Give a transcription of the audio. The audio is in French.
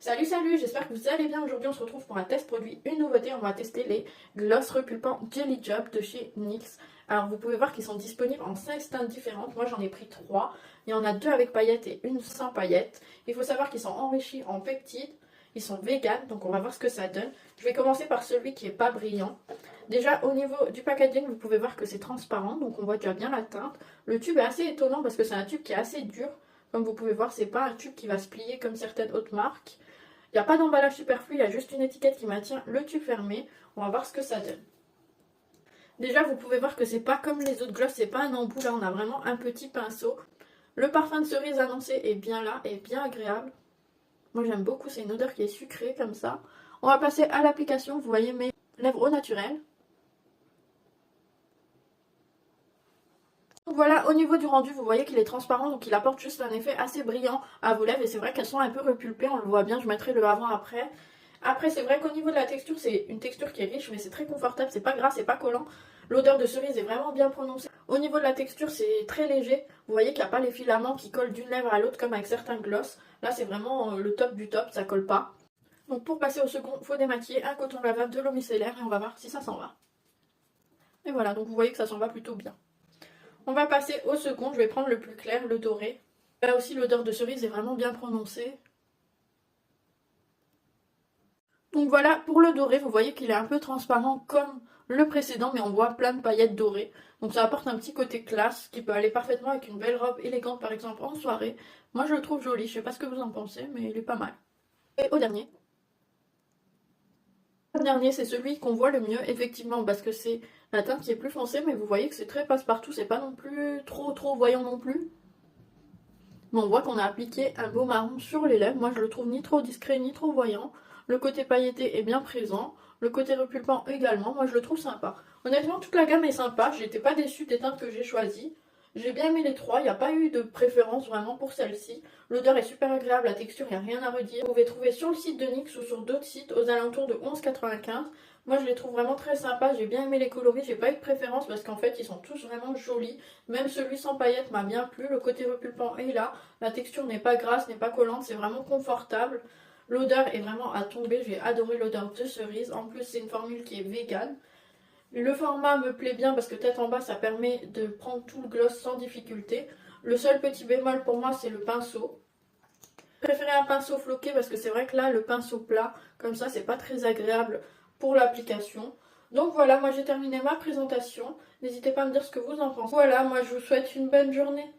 Salut, j'espère que vous allez bien. Aujourd'hui on se retrouve pour un test produit, une nouveauté. On va tester les glosses repulpants Jelly Job de chez NYX. Alors vous pouvez voir qu'ils sont disponibles en 5 teintes différentes. Moi j'en ai pris 3. Il y en a 2 avec paillettes et une sans paillettes. Il faut savoir qu'ils sont enrichis en peptides. Ils sont vegan, donc on va voir ce que ça donne. Je vais commencer par celui qui est pas brillant. Déjà au niveau du packaging, vous pouvez voir que c'est transparent, donc on voit déjà bien la teinte. Le tube est assez étonnant parce que c'est un tube qui est assez dur. Comme vous pouvez voir, c'est pas un tube qui va se plier comme certaines autres marques. Il n'y a pas d'emballage superflu, il y a juste une étiquette qui maintient le tube fermé. On va voir ce que ça donne. Déjà, vous pouvez voir que c'est pas comme les autres glosses, c'est pas un embout, là on a vraiment un petit pinceau. Le parfum de cerise annoncé est bien là, et bien agréable. Moi j'aime beaucoup, c'est une odeur qui est sucrée comme ça. On va passer à l'application, vous voyez mes lèvres au naturel. Donc voilà, au niveau du rendu, vous voyez qu'il est transparent, donc il apporte juste un effet assez brillant à vos lèvres. Et c'est vrai qu'elles sont un peu repulpées, on le voit bien, je mettrai le avant-après. Après, c'est vrai qu'au niveau de la texture, c'est une texture qui est riche, mais c'est très confortable, c'est pas gras, c'est pas collant. L'odeur de cerise est vraiment bien prononcée. Au niveau de la texture, c'est très léger. Vous voyez qu'il n'y a pas les filaments qui collent d'une lèvre à l'autre comme avec certains gloss. Là, c'est vraiment le top du top, ça colle pas. Donc pour passer au second, il faut démaquiller un coton lavable, de l'eau micellaire et on va voir si ça s'en va. Et voilà, donc vous voyez que ça s'en va plutôt bien. On va passer au second, je vais prendre le plus clair, le doré. Là aussi l'odeur de cerise est vraiment bien prononcée. Donc voilà, pour le doré, vous voyez qu'il est un peu transparent comme le précédent, mais on voit plein de paillettes dorées. Donc ça apporte un petit côté classe qui peut aller parfaitement avec une belle robe élégante par exemple en soirée. Moi je le trouve joli, je sais pas ce que vous en pensez, mais il est pas mal. Et au dernier. Le dernier, c'est celui qu'on voit le mieux, effectivement, parce que c'est la teinte qui est plus foncée, mais vous voyez que c'est très passe-partout, c'est pas non plus trop voyant non plus. Mais on voit qu'on a appliqué un beau marron sur les lèvres. Moi je le trouve ni trop discret ni trop voyant. Le côté pailleté est bien présent. Le côté repulpant également. Moi je le trouve sympa. Honnêtement toute la gamme est sympa. J'étais pas déçue des teintes que j'ai choisies. J'ai bien aimé les trois. Il n'y a pas eu de préférence vraiment pour celle-ci. L'odeur est super agréable. La texture, il n'y a rien à redire. Vous pouvez trouver sur le site de NYX ou sur d'autres sites aux alentours de 11,95. Moi je les trouve vraiment très sympas. J'ai bien aimé les coloris. J'ai pas eu de préférence parce qu'en fait ils sont tous vraiment jolis. Même celui sans paillettes m'a bien plu. Le côté repulpant est là. La texture n'est pas grasse, n'est pas collante, c'est vraiment confortable. L'odeur est vraiment à tomber, j'ai adoré l'odeur de cerise. En plus, c'est une formule qui est vegan. Le format me plaît bien parce que tête en bas, ça permet de prendre tout le gloss sans difficulté. Le seul petit bémol pour moi, c'est le pinceau. Je préférais un pinceau floqué parce que c'est vrai que là, le pinceau plat, comme ça, c'est pas très agréable pour l'application. Donc voilà, moi j'ai terminé ma présentation. N'hésitez pas à me dire ce que vous en pensez. Voilà, moi je vous souhaite une bonne journée.